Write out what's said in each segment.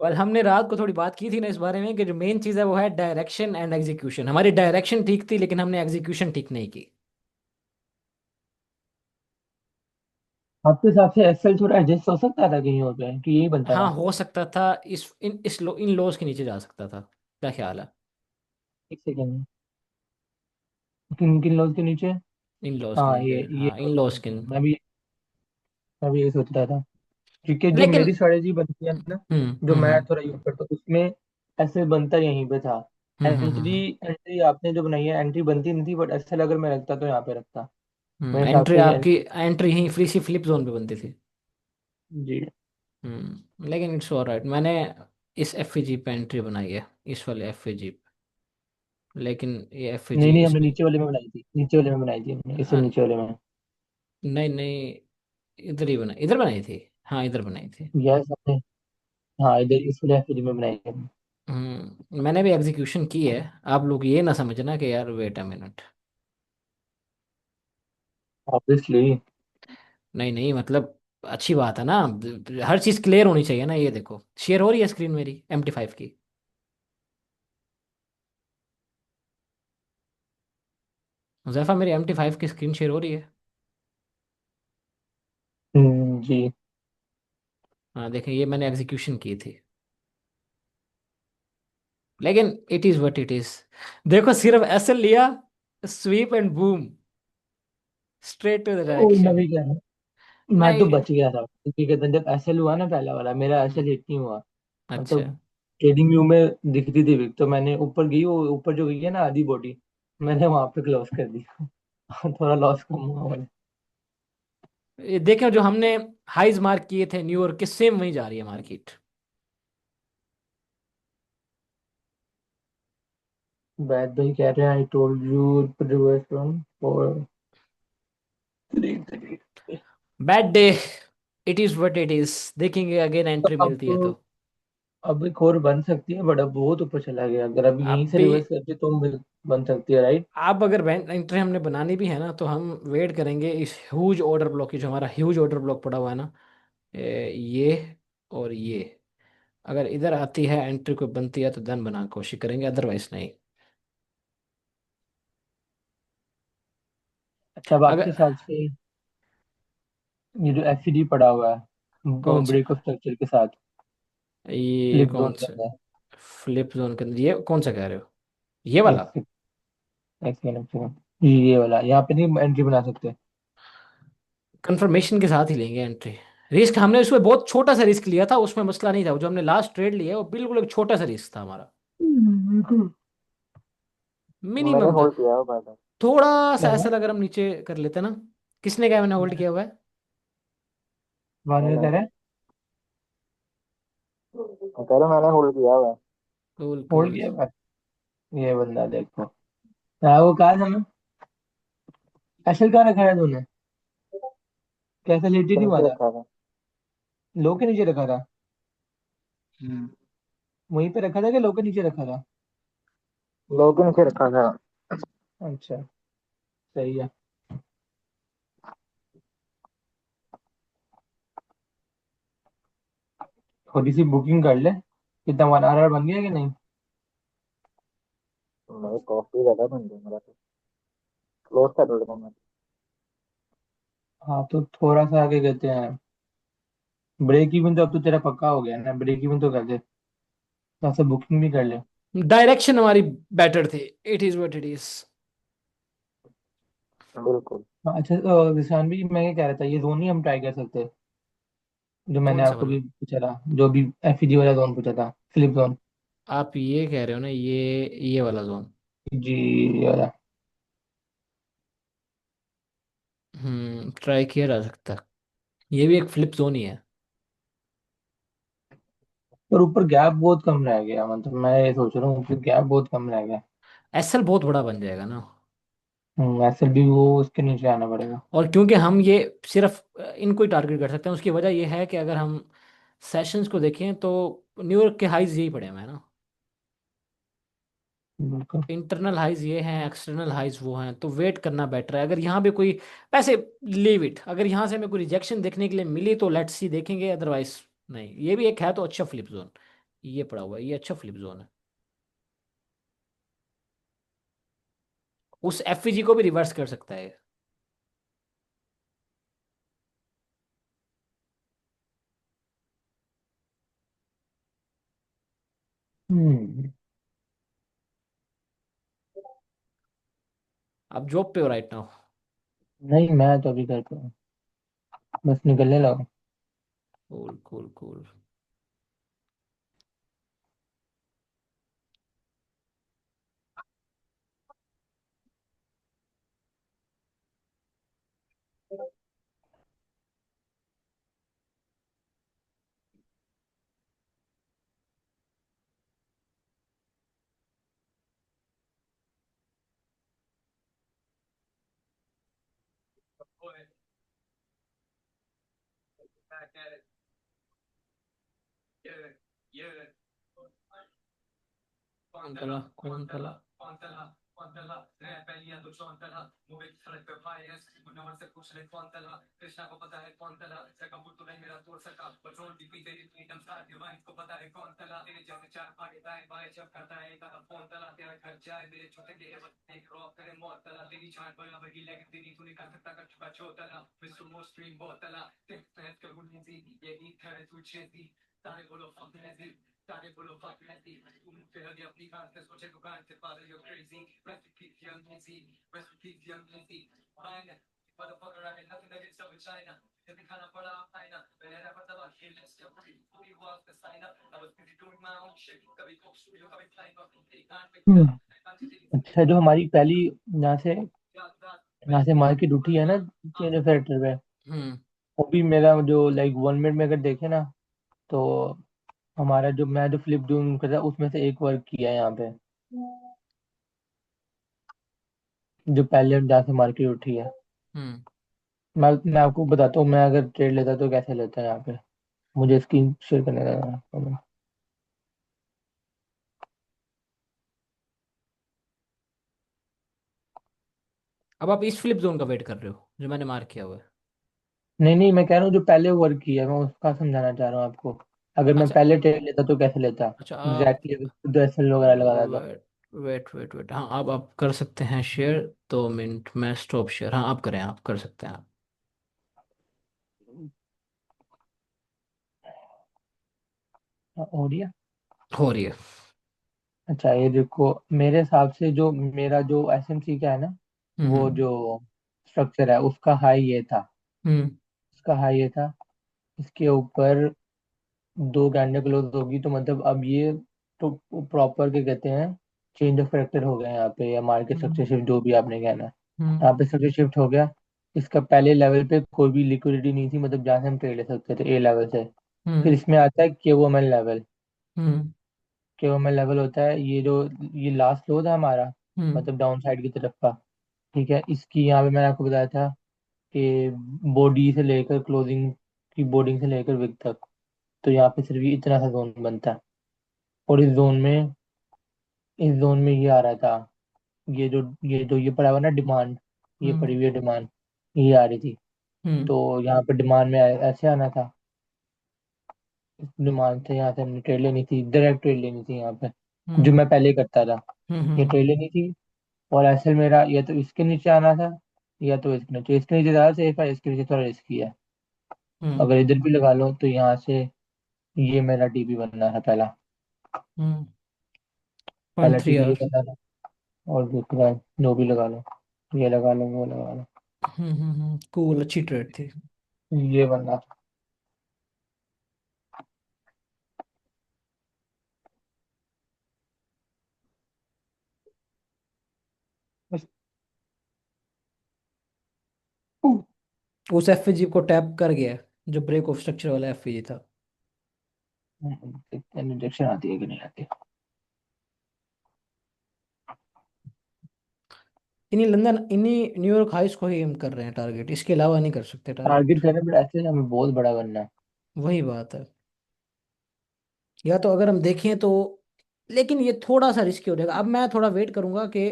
और हमने रात को थोड़ी बात की थी ना इस बारे में कि जो मेन चीज़ है वो है डायरेक्शन एंड एग्जीक्यूशन। हमारी डायरेक्शन ठीक थी लेकिन हमने एग्जीक्यूशन ठीक नहीं की। आपके हिसाब से एक्सेल थोड़ा एडजस्ट हो सकता था कहीं और पे कि यही बनता हाँ था? हो सकता था, इन लॉज के नीचे जा सकता था। क्या ख्याल है? एक सेकेंड। किन किन लॉज के नीचे? इन लॉज के हाँ, नीचे, ये हाँ लॉज इन के लॉज के। नीचे मैं भी यही सोच रहा था। क्योंकि जो लेकिन मेरी स्ट्रेटेजी बनती है ना, जो मैं हम्म। थोड़ा यूज करता हूँ उसमें ऐसे बनता यहीं पे था। एंट्री हम्म। एंट्री आपने जो बनाई है, एंट्री बनती नहीं थी, बट ऐसे अगर मैं रखता तो यहाँ पे रखता। मेरे हिसाब एंट्री से ये आपकी, एंट्री ही फ्री सी फ्लिप जोन पे बनती थी। जी। लेकिन इट्स ऑलराइट, मैंने इस एफ जी पे एंट्री बनाई है, इस वाले एफ जी पे। लेकिन ये एफ जी नहीं नहीं, इस, हमने नीचे वाले में बनाई थी, नीचे वाले में बनाई थी हमने, इससे नीचे वाले में। नहीं नहीं, इधर ही बनाई, इधर बनाई थी। हाँ इधर बनाई थी। यस हमने। हाँ, इधर इस वाले एफडी में बनाई थी हमने। मैंने भी एग्जीक्यूशन की है। आप लोग ये ना समझना कि यार वेट अ मिनट। ऑब्वियसली। नहीं नहीं मतलब, अच्छी बात है ना। हर चीज़ क्लियर होनी चाहिए ना। ये देखो शेयर हो रही है स्क्रीन मेरी MT5 की। हुज़ैफा मेरी MT5 की स्क्रीन शेयर हो रही है। जी। हाँ देखें, ये मैंने एग्जीक्यूशन की थी। लेकिन it is what it is. देखो सिर्फ ऐसे लिया, sweep and boom, straight to the O, मैं डायरेक्शन। भी कह रहा हूँ। मैं तो नहीं। बच गया था क्योंकि कहते हैं, जब एसएल हुआ ना पहला वाला, मेरा हम्म, एसएल हिट नहीं हुआ। अच्छा। मतलब ट्रेडिंग व्यू में दिखती थी विक, तो मैंने ऊपर गई, वो ऊपर जो गई है ना आधी बॉडी, मैंने वहां पे क्लोज कर दिया। थोड़ा लॉस कम हुआ मैंने। ये देखें जो हमने हाइज मार्क किए थे न्यूयॉर्क के, सेम वहीं जा रही है मार्केट। बैद भाई कह रहे हैं, I told you reverse from for 3 3। Bad day. It is what it is. देखेंगे अगेन एंट्री मिलती है तो। अब एक और बन सकती है, बट अब बहुत ऊपर चला गया, अगर अब यहीं अब से भी, रिवर्स करते तो बन सकती है, राइट? आप अगर बैंक एंट्री हमने बनानी भी है ना, तो हम वेट करेंगे इस ह्यूज ऑर्डर ब्लॉक की, जो हमारा ह्यूज ऑर्डर ब्लॉक पड़ा हुआ है ना। ये और ये, अगर इधर आती है एंट्री को बनती है तो देन बनाने की कोशिश करेंगे, अदरवाइज नहीं। अच्छा, अब आपके अगर, हिसाब से ये जो एफईडी पड़ा हुआ है कौन सा? ब्रेक ऑफ स्ट्रक्चर के साथ, ये फ्लिप कौन जोन के सा? अंदर, फ्लिप जोन के अंदर ये कौन सा कह रहे हो? ये वाला? एक एक सेकंड, एक सेकंड, ये वाला यहाँ पे नहीं एंट्री बना सकते? कंफर्मेशन के साथ ही लेंगे एंट्री। रिस्क हमने उसमें बहुत छोटा सा रिस्क लिया था, उसमें मसला नहीं था। जो हमने लास्ट ट्रेड लिया है वो बिल्कुल एक छोटा सा रिस्क था हमारा। बिल्कुल। मैंने मिनिमम था। होल्ड किया है बाय द। थोड़ा सा क्या ऐसा था? अगर हम नीचे कर लेते ना। किसने क्या मैंने होल्ड किया हुआ है? वन में कह रहे हैं, कह रहे मैंने होल्ड किया हुआ है। Cool hold cool. किया हुआ है। ये बंदा देखो। हाँ, वो कहा था ना, एसएल कहाँ रखा है तूने? कैसे लेटी के नहीं हुआ नीचे था? रखा था। लो के नीचे रखा था? हम्म। वहीं पे रखा था कि लो के नीचे रखा था? लो के नीचे रखा था। अच्छा, सही है। थोड़ी सी बुकिंग कर ले, कितना हमारा आरआर बन गया कि नहीं? नहीं कॉफी ज्यादा बन गया मेरा तो। क्लोज कर दो मैं। हाँ, तो थोड़ा सा आगे कहते हैं, ब्रेक इवन तो अब तो तेरा पक्का हो गया ना, ब्रेक इवन तो कर दे, थोड़ा सा बुकिंग भी कर ले। डायरेक्शन हमारी बेटर थी। It is what it is. बिल्कुल। हाँ, अच्छा, विशान भी मैं ये कह रहा था, ये जोन ही हम ट्राई कर सकते, जो मैंने कौन सा आपको वाला? भी पूछा था, जो भी एफईजी वाला जोन पूछा था, फ्लिप जोन। आप ये कह रहे हो ना, ये वाला जोन? जी, ये वाला। ट्राई किया जा सकता है। ये भी एक फ्लिप जोन ही है। पर ऊपर गैप बहुत कम रह गया, मतलब मैं ये सोच रहा हूँ कि गैप बहुत कम रह गया। एसएल बहुत बड़ा बन जाएगा ना। ऐसे भी वो उसके नीचे आना पड़ेगा। और क्योंकि हम ये सिर्फ इनको ही टारगेट कर सकते हैं, उसकी वजह यह है कि अगर हम सेशंस को देखें तो न्यूयॉर्क के हाइज यही पड़े हुए हैं ना। बिल्कुल। इंटरनल हाइज ये हैं, एक्सटर्नल हाइज वो हैं, तो वेट करना बेटर है। अगर यहाँ पे कोई, वैसे लीव इट, अगर यहाँ से हमें कोई रिजेक्शन देखने के लिए मिली तो लेट्स सी, देखेंगे, अदरवाइज नहीं, ये भी एक है तो अच्छा फ्लिप जोन। ये पड़ा हुआ है, ये अच्छा फ्लिप जोन है। उस एफईजी को भी रिवर्स कर सकता है। हम्म। आप जॉब पे हो राइट नाउ? नहीं, मैं तो अभी घर पे हूँ, बस निकलने लगा। Cool cool cool. कौन तला, कौन तला? हम्म। अच्छा, जो हमारी पहली यहाँ से यहाँ से मार्केट उठी है ना, चेंज फैक्टर पे, हम्म। वो भी मेरा जो लाइक 1 मिनट में अगर देखे ना, तो हमारा जो मैं जो फ्लिप डूम कर रहा उसमें से एक वर्क किया है यहाँ पे, जो पहले जहाँ से मार्केट उठी है। हम्म। मैं आपको बताता हूँ, मैं अगर ट्रेड लेता तो कैसे लेता है यहाँ पे। मुझे स्क्रीन शेयर करने देना। अब आप इस फ्लिप जोन का वेट कर रहे हो जो मैंने मार्क किया हुआ है? नहीं नहीं, मैं कह रहा हूँ जो पहले वर्क किया है, मैं उसका समझाना चाह रहा हूँ आपको। अगर मैं अच्छा। पहले ट्रेड लेता तो कैसे लेता, अच्छा आप, एग्जैक्टली जो एसएल वगैरह लगाता था। वेट वेट वेट वेट, हाँ अब आप कर सकते हैं शेयर। 2 मिनट मैं स्टॉप शेयर, हाँ आप करें, आप कर सकते हैं आप। हो रही है। हो रही है। अच्छा, ये देखो, मेरे हिसाब से जो मेरा जो एसएमसी का है ना, वो हम्म। जो स्ट्रक्चर है उसका हाई ये था। हम्म। उसका हाई ये था, इसके ऊपर दो कैंडल क्लोज होगी, तो मतलब अब ये तो प्रॉपर क्या कहते हैं, चेंज ऑफ करेक्टर हो गया यहाँ पे, या मार्केट स्ट्रक्चर हम्म। शिफ्ट जो भी आपने कहना है, हम्म। यहाँ पे स्ट्रक्चर शिफ्ट हो गया। इसका पहले लेवल पे कोई भी लिक्विडिटी नहीं थी, मतलब जहाँ से हम ट्रेड ले सकते थे ए लेवल से। फिर हम्म। इसमें आता है केओएमएल लेवल। हम्म। केओएमएल लेवल होता है ये जो, ये लास्ट लो था हमारा, हम्म। मतलब डाउन साइड की तरफ का। ठीक है, इसकी यहाँ पे मैंने आपको बताया था कि बॉडी से लेकर क्लोजिंग की, बोर्डिंग से लेकर विक तक, तो यहाँ पे सिर्फ ये इतना सा जोन बनता है। और इस जोन में ये आ रहा था, ये जो ये पड़ा हुआ ना डिमांड, ये पड़ी हम्म। हुई है डिमांड, ये आ रही थी। हम्म। तो यहाँ पे डिमांड में ऐसे आना था, इस डिमांड से यहाँ से हमने ट्रेड लेनी थी, डायरेक्ट ट्रेड लेनी थी यहाँ पे, जो हम्म। मैं पहले करता था। ये हम्म। ट्रेड लेनी थी, और ऐसे मेरा या तो इसके नीचे आना था, या तो इसके नीचे ज़्यादा सेफ है, इसके नीचे थोड़ा रिस्की है। हम्म। अगर इधर भी लगा लो तो यहाँ से ये मेरा डीपी बनना है पहला। हम्म। पहला 0.3 टीपी ये आवर। करना था, और दूसरा जो भी लगा लो, ये लगा लो, वो लगा लो, कूल, अच्छी ट्रेड थी। ये बनना था। बस। उस एफईजी को टैप कर गया जो ब्रेक ऑफ स्ट्रक्चर वाला एफईजी था। इंजेक्शन आती है कि नहीं आती। इन्हीं न्यूयॉर्क हाइस को ही हम कर रहे हैं टारगेट, इसके अलावा नहीं कर सकते टारगेट टारगेट। करने पर ऐसे हमें बहुत बड़ा बनना है। वही बात है। या तो अगर हम देखें तो, लेकिन ये थोड़ा सा रिस्की हो जाएगा। अब मैं थोड़ा वेट करूंगा कि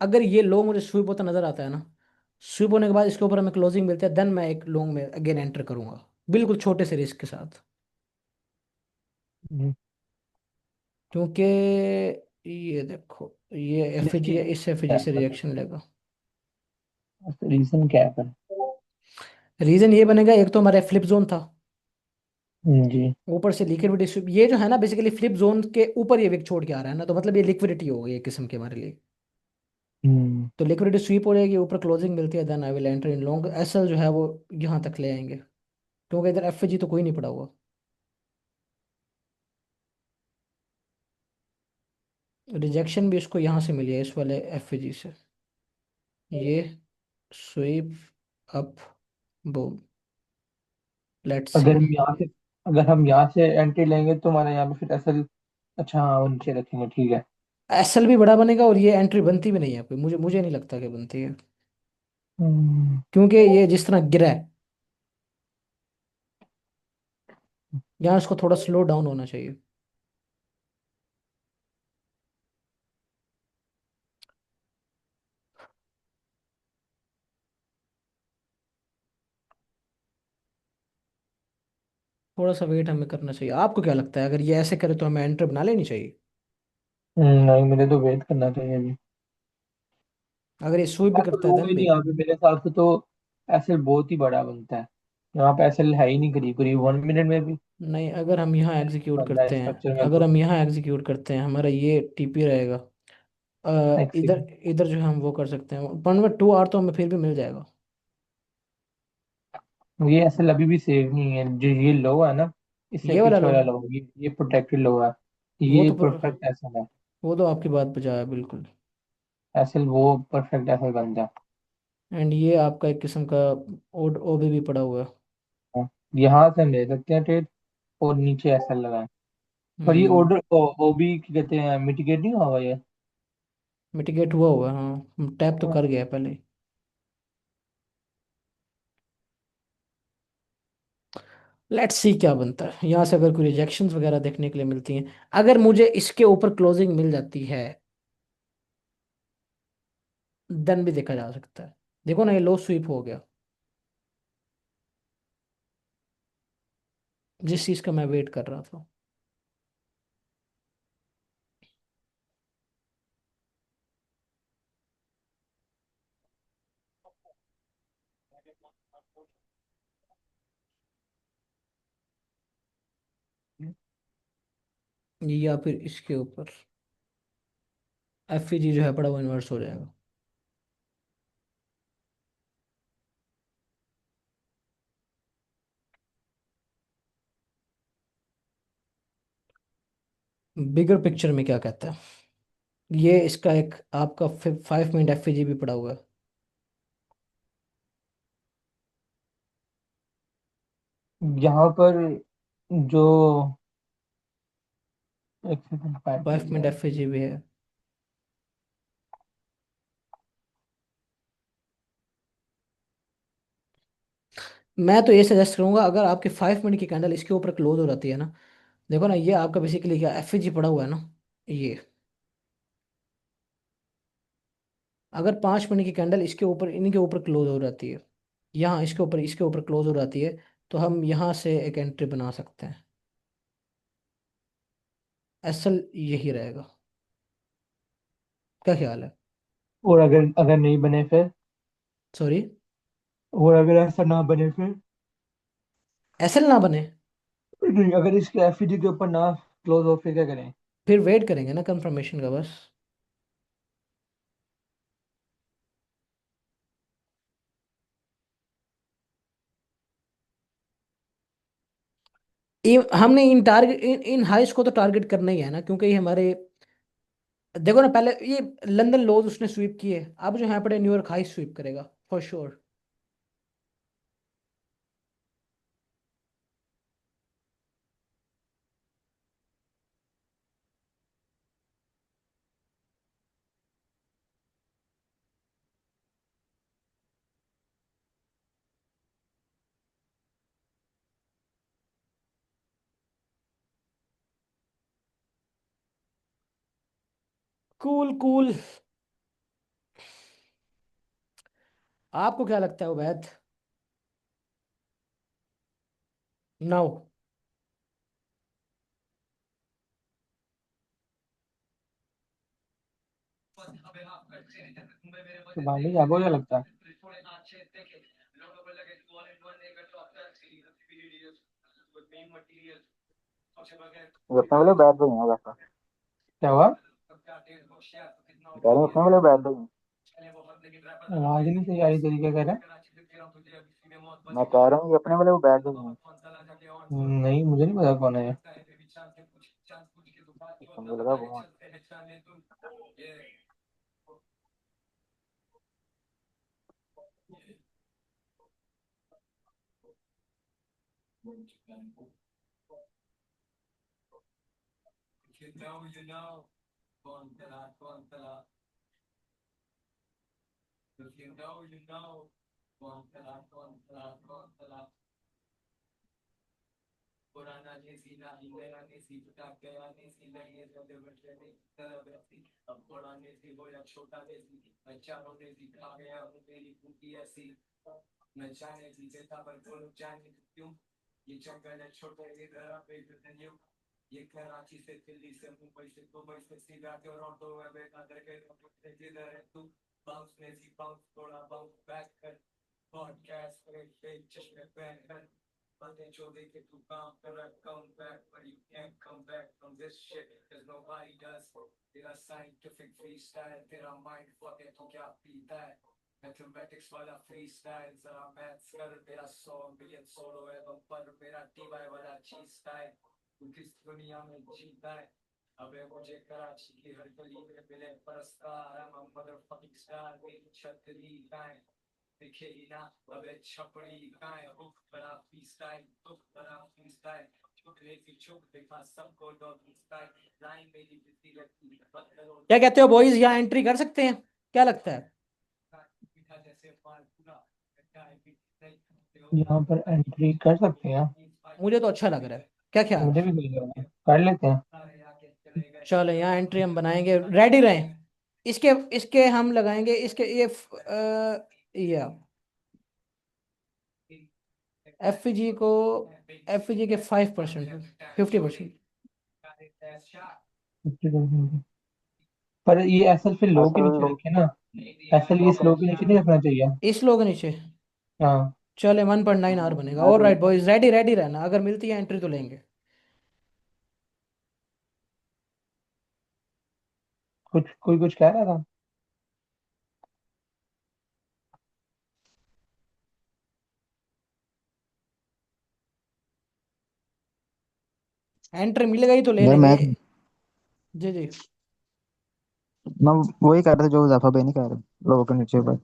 अगर ये लो मुझे स्विप होता नजर आता है ना, स्विप होने के बाद इसके ऊपर हमें क्लोजिंग मिलती है, देन मैं एक लॉन्ग में अगेन एंटर करूंगा, बिल्कुल छोटे से रिस्क के साथ। हम्म, क्योंकि ये देखो, ये एफिजी देखिए है, इस एफिजी से रिएक्शन लेगा। रीजन क्या है पर। रीजन ये बनेगा, एक तो हमारा फ्लिप जोन था, जी। ऊपर से लिक्विडिटी, ये जो है ना बेसिकली फ्लिप जोन के ऊपर ये विक छोड़ के आ रहा है ना, तो मतलब ये लिक्विडिटी हो गई एक किस्म की हमारे लिए। हम्म। तो लिक्विडिटी स्वीप हो जाएगी, ऊपर क्लोजिंग मिलती है, then I will enter in long, SL जो है वो यहाँ तक ले आएंगे, क्योंकि इधर एफजी तो कोई नहीं पड़ा हुआ। रिजेक्शन भी इसको यहाँ से मिली है, इस वाले एफजी से। ये sweep up, boom, let's see. अगर हम यहाँ से अगर हम यहाँ से एंट्री लेंगे तो हमारे यहाँ पे फिर असल। अच्छा हाँ, वो नीचे रखेंगे, ठीक है। एसएल भी बड़ा बनेगा, और ये एंट्री बनती भी नहीं है कोई, मुझे मुझे नहीं लगता कि बनती है, हम्म। क्योंकि ये जिस तरह गिरा है, यहाँ इसको थोड़ा स्लो डाउन होना चाहिए। थोड़ा सा वेट हमें करना चाहिए। आपको क्या लगता है, अगर ये ऐसे करे तो हमें एंट्री बना लेनी चाहिए? नहीं, मुझे तो वेट करना चाहिए अभी। अगर ये स्वीप भी मैं तो करता है लूंगा देन ही भी। नहीं यहाँ पे, मेरे हिसाब से तो एसएल बहुत ही बड़ा बनता है। यहाँ पे एसएल है ही नहीं, करीब करीब 1 मिनट में भी नहीं, अगर हम यहाँ एग्जीक्यूट बनता है करते हैं, स्ट्रक्चर में अगर तो। हम यहाँ एग्जीक्यूट करते हैं, हमारा ये टीपी रहेगा। एक इधर सेकंड। इधर जो है हम वो कर सकते हैं, 1/2 आवर तो हमें फिर भी मिल जाएगा। ये एसएल अभी भी सेव नहीं है, जो ये लो है ना, इससे ये वाला पीछे लो, वाला लो, ये प्रोटेक्टेड लो है। वो ये तो परफेक्ट एसएल है। वो तो आपकी बात बजा है बिल्कुल। एसएल वो परफेक्ट एसएल बनता है। एंड ये आपका एक किस्म का ओबी भी पड़ा हुआ है। हाँ, यहाँ से हम ले सकते हैं ट्रेड, और नीचे एसएल लगाए। पर ये हम्म। ऑर्डर ओबी कहते हैं, मिटिगेट नहीं हुआ ये। मिटिगेट हुआ है, हाँ, टैप तो कर गया पहले। लेट्स सी क्या बनता है यहाँ से, अगर कोई रिजेक्शंस वगैरह देखने के लिए मिलती हैं। अगर मुझे इसके ऊपर क्लोजिंग मिल जाती है, देन भी देखा जा सकता है। देखो ना, ये लो स्वीप हो गया, जिस चीज का मैं वेट कर रहा था। या फिर इसके ऊपर एफ जो है बड़ा वो इन्वर्स हो जाएगा। बिगर पिक्चर में क्या कहता है, ये इसका एक आपका 5 मिनट एफ भी पड़ा हुआ है। यहाँ पर जो, एक सेकंड, 5 मिनट एफ भी है। मैं तो ये सजेस्ट करूंगा, अगर आपकी 5 मिनट की कैंडल इसके ऊपर क्लोज हो जाती है ना, देखो ना, ये आपका बेसिकली क्या एफ पड़ा हुआ है ना, ये अगर 5 मिनट की कैंडल इसके ऊपर, इनके ऊपर क्लोज हो जाती है, यहाँ इसके ऊपर क्लोज हो जाती है, तो हम यहाँ से एक एंट्री बना सकते हैं। असल यही रहेगा, क्या ख्याल है? और अगर अगर नहीं बने फिर, सॉरी, और अगर ऐसा ना बने फिर, एसल ना बने, नहीं, अगर इसके एफईडी के ऊपर ना क्लोज हो फिर क्या करें। फिर वेट करेंगे ना कंफर्मेशन का बस। हमने इन टारगेट इन हाइस को तो टारगेट करना ही है ना, क्योंकि ये हमारे, देखो ना, पहले ये लंदन लोज उसने स्वीप किए, अब जो यहाँ पड़े न्यूयॉर्क हाई स्वीप करेगा फॉर श्योर। Cool cool. आपको क्या लगता है उबैद? नाउ तो भाई आपको क्या लगता है? ये अपने वाले बैट बॉय हैं वैसा। क्या हुआ? कह रहे हैं अपने वाले बैट बॉय हैं। आवाज नहीं सही आ रही तेरी, क्या कह रहा है? मैं कह रहा हूँ ये अपने वाले वो बैट बॉय हैं। नहीं, मुझे नहीं पता कौन है ये। मुझे लगा वो हैं। क्या कहते हो बॉयज, यहाँ एंट्री कर सकते हैं? क्या लगता है? यहाँ पर एंट्री कर सकते हैं? मुझे तो अच्छा लग रहा है, क्या ख्याल मुझे है? भी सही लग रहा है, कर लेते हैं। चलो यहाँ एंट्री हम बनाएंगे, रेडी रहें। इसके इसके हम लगाएंगे, इसके ये एफ जी को, एफ जी के 5%, 50%। 50%। पर ये एसएल फिर लो के असल नीचे लोग रखे ना। एसएल ये स्लो के नीचे नहीं रखना चाहिए। इस लोग नीचे। हाँ। चले 1.9 आवर बनेगा। मैं और भी राइट बॉयज, रेडी रेडी रहना, अगर मिलती है एंट्री तो लेंगे। कोई कुछ कह रहा था? एंट्री मिल गई तो ले यार लेंगे। मैं जी जी। मैं वही कह रहा था जो जाफा भाई नहीं कह रहे लोगों के नीचे पर।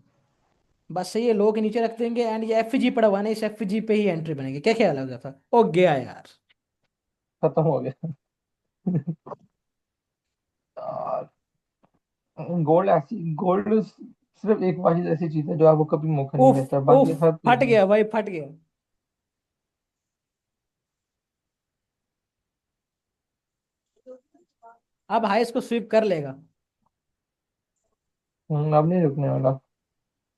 बस सही है, लो के नीचे रख देंगे एंड ये एफ जी पड़ा हुआ है ना, इस एफ जी पे ही एंट्री बनेगी। क्या ख्याल है उधर था? ओ गया यार। खत्म हो गया। गोल्ड ऐसी गोल्ड सिर्फ एक वाहिद ऐसी चीज है जो आपको कभी मौका नहीं उफ देता, उफ, बाकी सब फट चीजें। गया भाई, फट गया। अब हाइस को स्वीप कर लेगा अब नहीं रुकने वाला।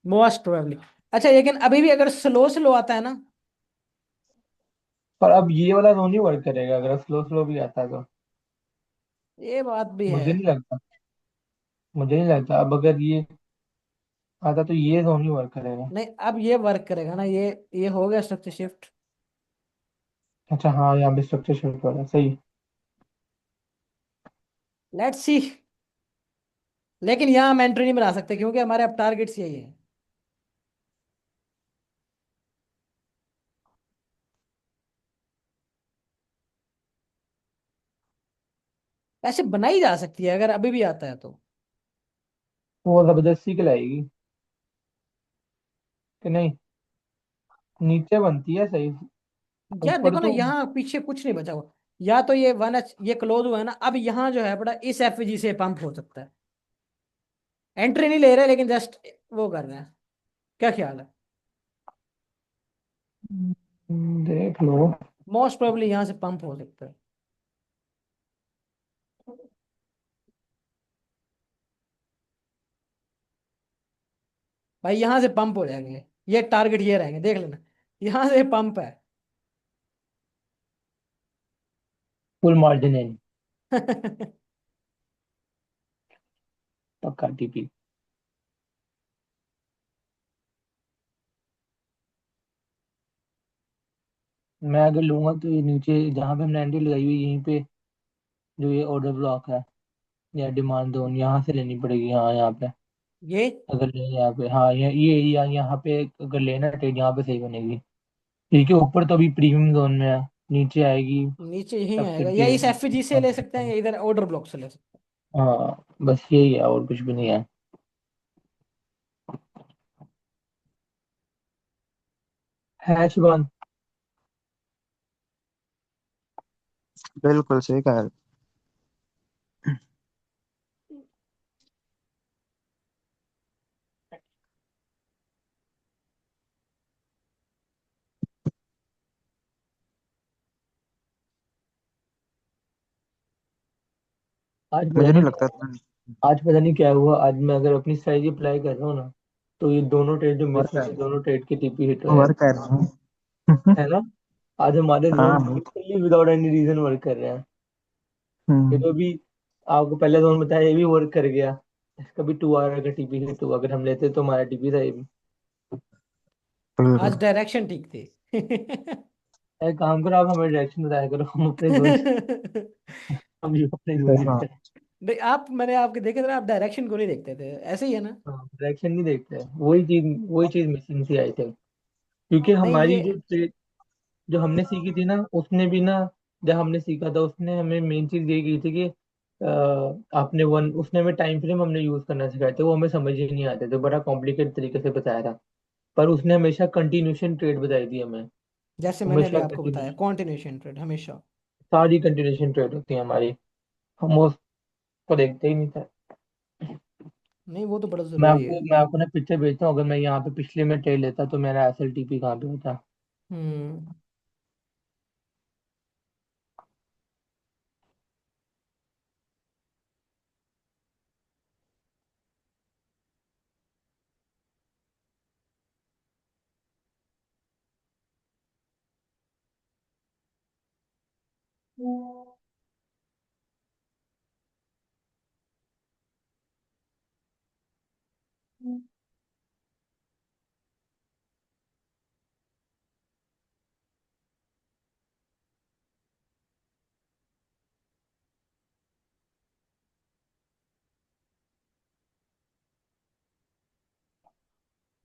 Most probably. अच्छा लेकिन अभी भी अगर स्लो स्लो आता है ना। पर अब ये वाला जोन ही वर्क करेगा अगर स्लो स्लो भी आता है तो। ये बात भी है। मुझे नहीं लगता। मुझे नहीं लगता अब अगर ये आता तो ये जोन ही वर्क करेगा। नहीं, अब ये वर्क करेगा ना, ये हो गया स्ट्रक्चर शिफ्ट। अच्छा हाँ, यहाँ भी स्ट्रक्चर शिफ्ट वाला सही। Let's see. लेकिन यहाँ हम एंट्री नहीं बना सकते क्योंकि हमारे अब टारगेट्स यही है। ऐसे बनाई जा सकती है अगर अभी भी आता है तो। वो जबरदस्ती के लाएगी कि नहीं? नीचे बनती है सही। यार ऊपर देखो ना, तो यहाँ पीछे कुछ नहीं बचा हुआ। या तो ये 1H ये क्लोज हुआ है ना, अब यहाँ जो है बड़ा इस एफ जी से पंप हो सकता है। एंट्री नहीं ले रहे लेकिन जस्ट वो कर रहे हैं। क्या ख्याल है? देख लो। मोस्ट प्रोबेबली यहाँ से पंप हो सकता है। भाई यहाँ से पंप हो जाएंगे, ये टारगेट ये रहेंगे, देख लेना। यहाँ से पंप है। Full margin in. पक्का टीपी। मैं अगर लूंगा तो ये नीचे जहाँ पे हमने एंट्री लगाई हुई है, यहीं पे जो ये ऑर्डर ब्लॉक है या डिमांड जोन, यहाँ से लेनी पड़ेगी। हाँ यहाँ पे ये अगर ले, यहाँ पे हाँ यहाँ पे अगर लेना ट्रेड यहाँ पे सही बनेगी। ठीक है, ऊपर तो अभी प्रीमियम जोन में है, नीचे आएगी नीचे यहीं तब आएगा, या करके। इस एफजी से ले सकते हैं या इधर ऑर्डर ब्लॉक से ले सकते हाँ बस यही है, और कुछ भी नहीं है। है शिवान। बिल्कुल सही कहा। आज पता मुझे नहीं नहीं क्या लगता हुआ। आज पता नहीं क्या हुआ, आज मैं अगर अपनी स्ट्रेटजी अप्लाई कर रहा हूँ ना, तो ये दोनों ट्रेड जो वर्क मिसिंग है, कर दोनों ट्रेड के टीपी हिट रहे हैं। वर्क कर रहा हूँ। है ना। आज हमारे जोन हाँ बहुत। Literally without any reason work कर रहे हैं। ये हम्म। तो अभी आपको पहले जोन बताया, ये भी वर्क कर गया। इसका भी 2 आवर का टीपी हिट हुआ, अगर हम लेते तो हमारा टीपी था ये भी। हैं। आज बिल्कुल। डायरेक्शन ठीक थी। एक काम करो, आप हमें डायरेक्शन बताया करो, हम अपने जोन हम भी अपने जोन यूज हाँ करें। नहीं, आप मैंने आपके देखे थे ना, आप डायरेक्शन को नहीं देखते थे, ऐसे ही है ना। हाँ डायरेक्शन नहीं देखते हैं, वही चीज मिसिंग थी आई थिंक। क्योंकि नहीं ये। हमारी जो हमने सीखी थी ना, उसने भी ना, जब हमने सीखा था उसने हमें मेन चीज ये की थी कि आपने वन उसने हमें टाइम फ्रेम हमने यूज करना सिखाए थे, वो हमें समझ ही नहीं आते थे, बड़ा कॉम्प्लिकेटेड तरीके से बताया था। पर उसने हमेशा कंटिन्यूशन ट्रेड बताई थी हमें। जैसे मैंने अभी हमेशा आपको बताया, कंटिन्यूशन, कॉन्टिन्यूशन ट्रेड हमेशा। सारी कंटिन्यूशन ट्रेड होती है हमारी। हम उसको देखते ही नहीं थे। नहीं वो तो बड़ा जरूरी है। मैं आपको ना पिक्चर भेजता हूँ, अगर मैं यहाँ पे पिछले में ट्रेड लेता तो मेरा SLTP कहाँ पे होता। हम्म।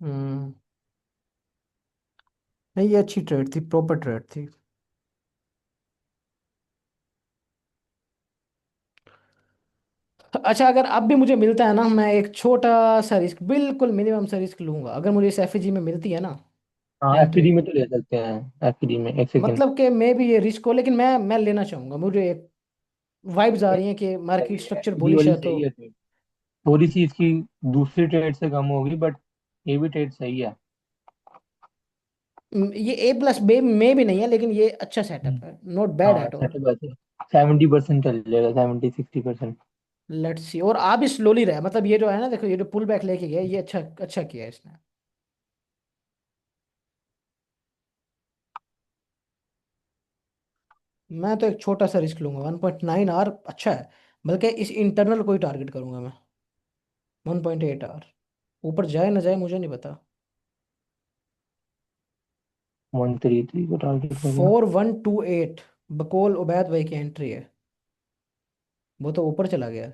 हम्म। नहीं ये अच्छी ट्रेड थी, प्रॉपर ट्रेड थी। अच्छा, अगर अब भी मुझे मिलता है ना, मैं एक छोटा सा रिस्क, बिल्कुल मिनिमम सा रिस्क लूंगा, अगर मुझे इस एफजी में मिलती है ना हाँ एंट्री। FPD में तो ले सकते हैं, FPD में एक सेकेंड। मतलब कि मैं भी ये रिस्क हो, लेकिन मैं लेना चाहूंगा, मुझे वाइब्स आ रही हैं कि मार्केट स्ट्रक्चर FPD बुलिश वाली है तो। सही है ट्रेड। थोड़ी सी इसकी दूसरी ट्रेड से कम होगी, बट ये भी ट्रेड सही है। ये ए प्लस बे में भी नहीं है, लेकिन ये अच्छा सेटअप हम्म। है, नॉट बैड हाँ एट ऑल। सेटअप है। 70% चल जाएगा, 70-60%। लेट्स सी, और आ भी स्लोली रहा है, मतलब ये जो है ना, देखो ये जो पुल बैक लेके गया, ये अच्छा अच्छा किया है इसने। मैं तो एक छोटा सा रिस्क लूंगा, 1.9 आर अच्छा है। बल्कि इस इंटरनल को ही टारगेट करूंगा मैं, 1.8 आर। ऊपर जाए ना जाए मुझे नहीं पता। 133 को टारगेट करना। 4128, बकोल उबैद भाई की एंट्री है, वो तो ऊपर चला गया।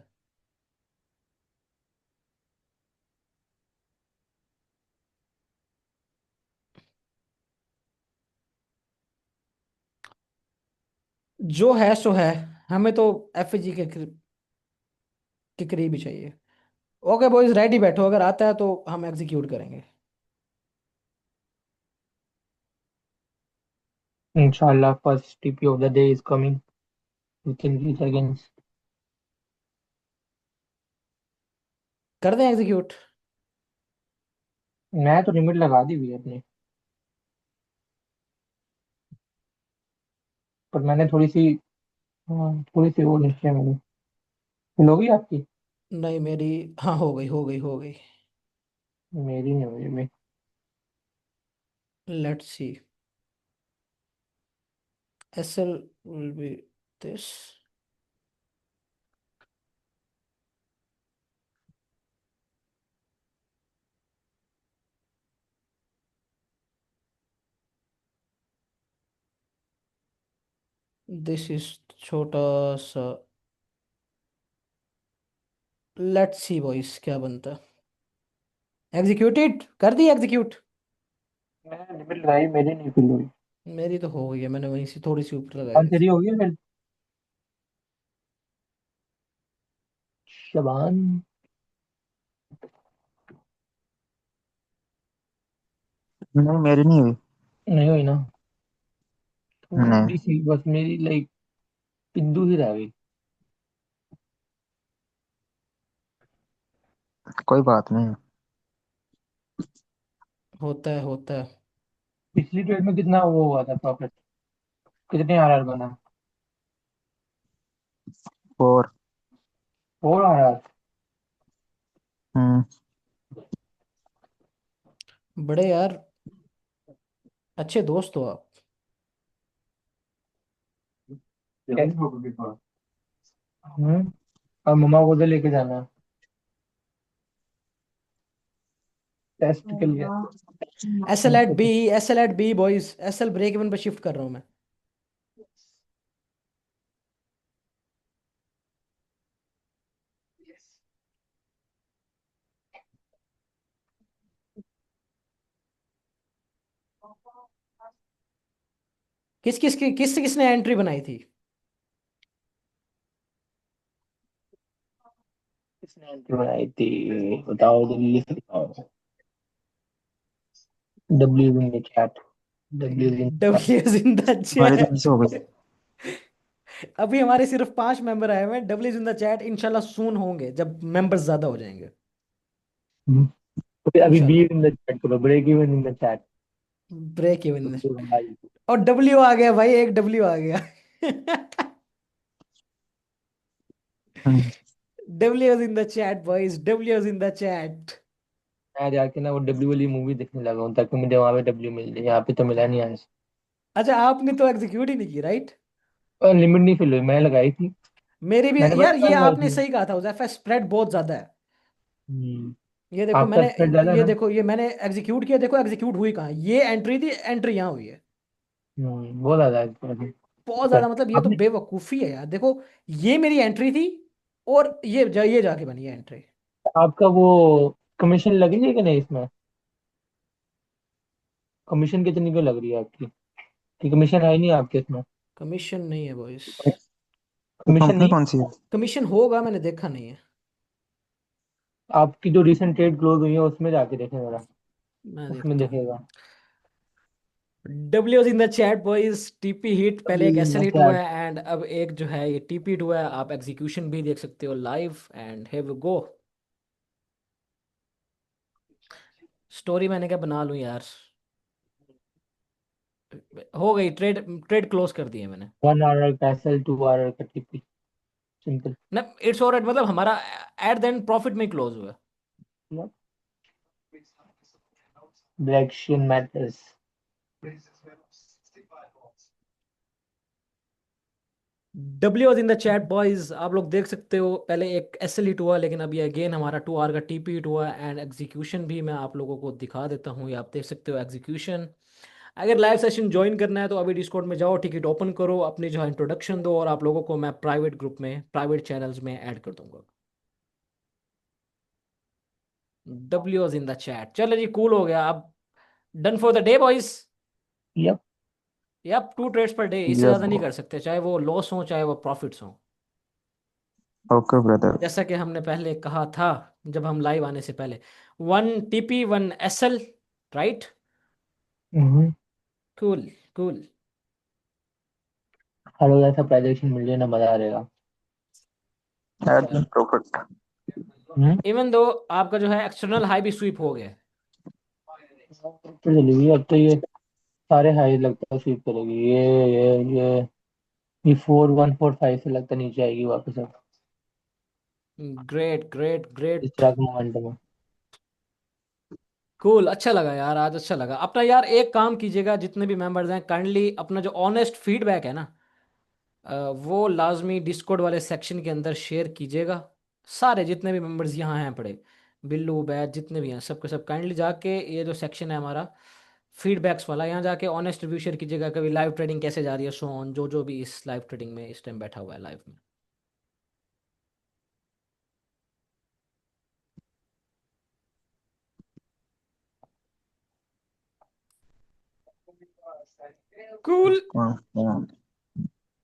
जो है सो है, हमें तो एफजी के करीब ही चाहिए। ओके बॉयज, रेडी बैठो, अगर आता है तो हम एग्जीक्यूट करेंगे। इंशाल्लाह first TP of the day is coming with in 3 seconds। कर दें एग्जीक्यूट। मैं तो लिमिट लगा दी हुई है अपनी, पर मैंने थोड़ी सी, हाँ, थोड़ी सी वो लिखी है मैंने। फिल होगी आपकी। नहीं मेरी, हाँ हो गई हो गई हो गई। मेरी नहीं हुई अभी। Let's see, SL will be this. This is छोटा सा। लेट्स सी बॉयज क्या बनता। एग्जीक्यूटेड कर दी एग्जीक्यूट। मैं लिमिट लगाई, मेरी नहीं फिल हुई। मेरी तो हो गई है, मैंने वहीं से थोड़ी सी ऊपर और लगाई थी। तेरी हो गई फिर? शबान। नहीं मेरी नहीं हुई। नहीं हुई ना? नहीं, थोड़ी सी बस मेरी लाइक पिद्दू ही रह गई। कोई बात नहीं। होता है होता है। पिछली ट्रेड में कितना वो हुआ था प्रॉफिट? कितने आरआर बना? और 4 आरआर? हम्म। बड़े यार अच्छे दोस्त हो आप। अब मम्मा को तो लेके जाना है टेस्ट के लिए। S L at B, S L at B boys, S L break even पे शिफ्ट कर रहा हूँ मैं। किस किसने एंट्री बनाई थी? किसने एंट्री बनाई थी? बताओ जल्दी से बताओ। W in the chat. W in the chat. W in the हमारी तो चैट। ऐसे हो गई। अभी हमारे सिर्फ 5 मेंबर आए हुए हैं। डब्ल्यू इन द चैट इंशाल्लाह सून होंगे जब मेंबर्स ज्यादा हो जाएंगे। तो फिर अभी बी इंशाल्लाह। इन द चैट करो, break even in the chat. Break even. भाई। और डब्ल्यू आ गया भाई, एक डब्ल्यू आ गया। Hmm. W in the chat boys, W in the chat. मैं जाके ना वो डब्ल्यू वाली मूवी देखने लगा हूँ ताकि मुझे वहां पे डब्ल्यू मिल जाए, यहाँ पे तो मिला नहीं आज। अच्छा आपने तो एग्जीक्यूट ही नहीं की राइट? और लिमिट नहीं फिल हुई, मैं लगाई थी। मेरी भी मैंने यार, पता ये क्या लगाई आपने थी? सही कहा था उजैफा, स्प्रेड बहुत ज्यादा है। ये देखो आपका मैंने, स्प्रेड ज्यादा है ये ना? देखो ये मैंने एग्जीक्यूट किया, देखो एग्जीक्यूट हुई कहाँ, ये एंट्री थी, एंट्री यहाँ हुई है। बहुत ज्यादा है इसमें। बहुत सर ज्यादा, मतलब ये तो आपने, बेवकूफी है यार। देखो ये मेरी एंट्री थी और ये जाके बनी है एंट्री। आपका वो कमीशन लगी है कि नहीं इसमें? कमीशन कितनी पे लग रही है आपकी? कि कमीशन है ही नहीं आपके इसमें? कमीशन नहीं है बॉयस। तो कमीशन कंपनी नहीं? कौन सी है? कमीशन होगा, मैंने देखा नहीं है। आपकी जो रिसेंट ट्रेड क्लोज हुई है उसमें जाके देखें जरा। मैं उसमें देखता हूँ। देखेगा। W in the chat boys, TP hit, पहले एक एसएल हिट हुआ चैट। है एंड अब एक जो है ये टीपी हिट हुआ है। आप एग्जीक्यूशन भी देख सकते हो live and here we go. Story मैंने क्या बना लूं यार। हो गई ट्रेड, ट्रेड क्लोज कर दी है मैंने। 1 आवर का एसएल, 2 आवर का टीपी। सिंपल। ना इट्स ऑलराइट, मतलब हमारा एट द एंड प्रॉफिट में क्लोज हुआ। Direction matters. W in the chat boys, आप लोग देख सकते हो पहले एक एसएल हिट हुआ, लेकिन अभी अगेन हमारा 2 आवर का टीपी हिट हुआ एंड एग्जीक्यूशन भी मैं आप लोगों को दिखा देता हूँ। ये आप देख सकते हो एग्जीक्यूशन। अगर लाइव सेशन ज्वाइन करना है तो अभी डिस्कॉर्ड में जाओ, टिकट ओपन करो, अपनी जो है इंट्रोडक्शन दो और आप लोगों को मैं प्राइवेट ग्रुप में, प्राइवेट चैनल्स में ऐड कर दूंगा। डब्ल्यू इन द चैट, चलो जी कूल हो गया अब। Done for the day boys. Yup. या 2 ट्रेड्स पर डे, इससे यस ज़्यादा नहीं ब्रो। कर सकते, चाहे वो लॉस हो चाहे वो प्रॉफिट्स हो। Okay brother. जैसा कि हमने पहले कहा था जब हम लाइव आने से पहले, 1 TP 1 SL, right? Cool cool. Hello, ऐसा प्रेजेंटेशन मिल जाए ना, मजा आ जाएगा। Eight profit. हम्म। इवन दो आपका जो है एक्सटर्नल हाई भी स्वीप हो गया। तो चली हुई अब तो ये सारे हाई लगता है स्वीप करेगी ये 4145 से लगता नीचे आएगी वापस अब। ग्रेट ग्रेट इस ग्रेट। तरह का मोमेंटम है। कूल, अच्छा लगा यार, आज अच्छा लगा। अपना यार एक काम कीजिएगा, जितने भी मेंबर्स हैं काइंडली अपना जो ऑनेस्ट फीडबैक है ना, वो लाजमी डिस्कॉर्ड वाले सेक्शन के अंदर शेयर कीजिएगा। सारे जितने भी मेंबर्स यहाँ हैं पड़े, बिल्लू बैच जितने भी हैं सबके सब काइंडली जाके ये जो सेक्शन है हमारा फीडबैक्स वाला, यहाँ जाके ऑनेस्ट रिव्यू शेयर कीजिएगा, कभी लाइव ट्रेडिंग कैसे जा रही है, सो ऑन, जो जो भी इस लाइव ट्रेडिंग में इस टाइम बैठा हुआ है लाइव में। कूल। कौन कौन?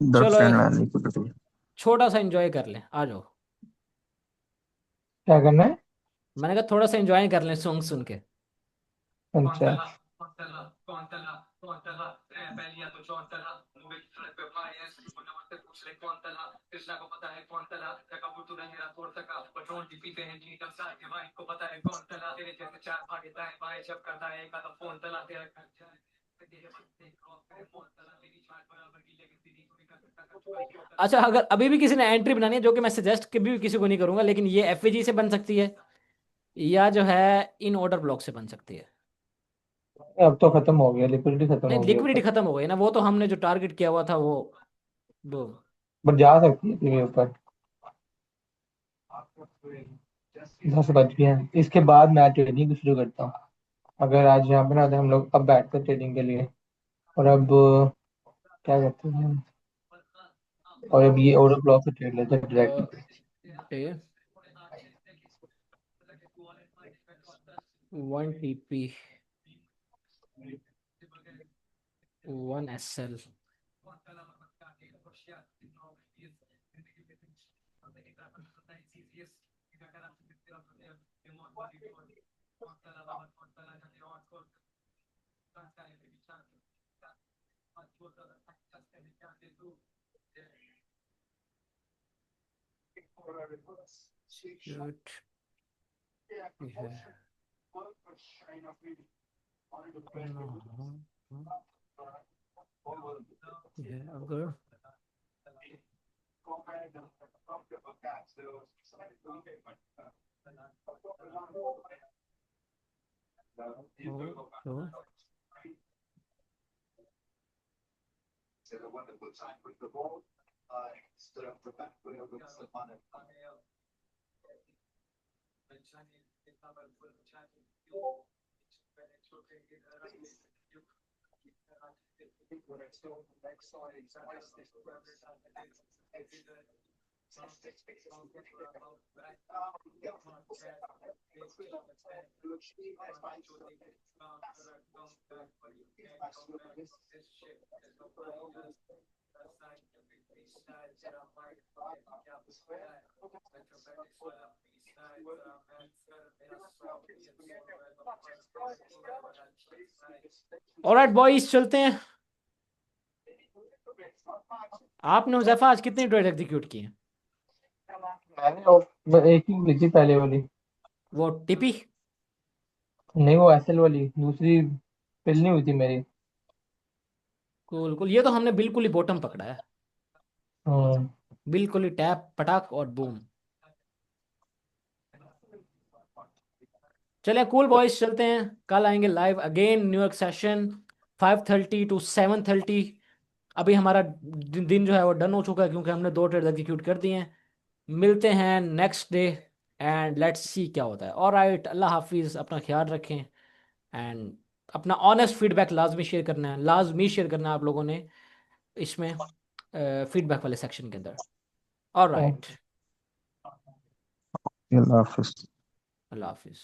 द चलो फ्रेंड वाली लिक्विडिटी। छोटा सा एंजॉय कर लें, आ जाओ। क्या करना है? मैंने कहा थोड़ा सा एंजॉय कर लें सॉन्ग सुन के। अच्छा। अच्छा, अगर अभी भी किसी ने एंट्री बनानी है, जो कि मैं सजेस्ट कभी भी किसी को नहीं करूंगा, लेकिन ये एफएजी से बन सकती है या जो है इन ऑर्डर ब्लॉक से बन सकती है। अब तो खत्म हो गया, लिक्विडिटी खत्म नहीं, हो गई लिक्विडिटी ऊपर। खत्म हो गई ना, वो तो हमने जो टारगेट किया हुआ था वो। बट जा सकती है फिर ऊपर। 10 बज गए हैं, इसके बाद मैं ट्रेडिंग शुरू करता हूँ। अगर आज यहाँ पे ना तो हम लोग अब बैठते हैं ट्रेडिंग के लिए। और अब क्या करते हैं, और अब ये ऑर्डर ब्लॉक से ट्रेड लेते हैं direct. Okay, 1 TP, 1 SL। Shoot, ये है ना, ये है अगर हो तो ऑलराइट बॉयज, चलते हैं। आपने हुजैफा आज कितनी ट्रेड एग्जीक्यूट की है? मैं एक ही ली थी पहले वाली। वो टीपी। नहीं, वो एसएल वाली दूसरी फिल नहीं हुई थी मेरी। कुल कुल, ये तो हमने बिल्कुल ही बॉटम पकड़ा है, हम्म। बिल्कुल ही टैप पटाक और बूम। चलिए कूल बॉयज, चलते हैं। कल आएंगे live again, New York session 5:30 to 7:30। अभी हमारा दिन जो है वो डन हो चुका है, क्योंकि हमने 2 ट्रेड एग्जीक्यूट कर दिए हैं। मिलते हैं next day and let's see क्या होता है। ऑलराइट, अल्लाह हाफिज़, अपना ख्याल रखें। एंड अपना ऑनेस्ट फीडबैक लाजमी शेयर करना है, लाजमी शेयर करना है आप लोगों ने इसमें, फीडबैक वाले सेक्शन के अंदर। ऑलराइट, अल्लाह हाफिज। अल्लाह हाफिज़।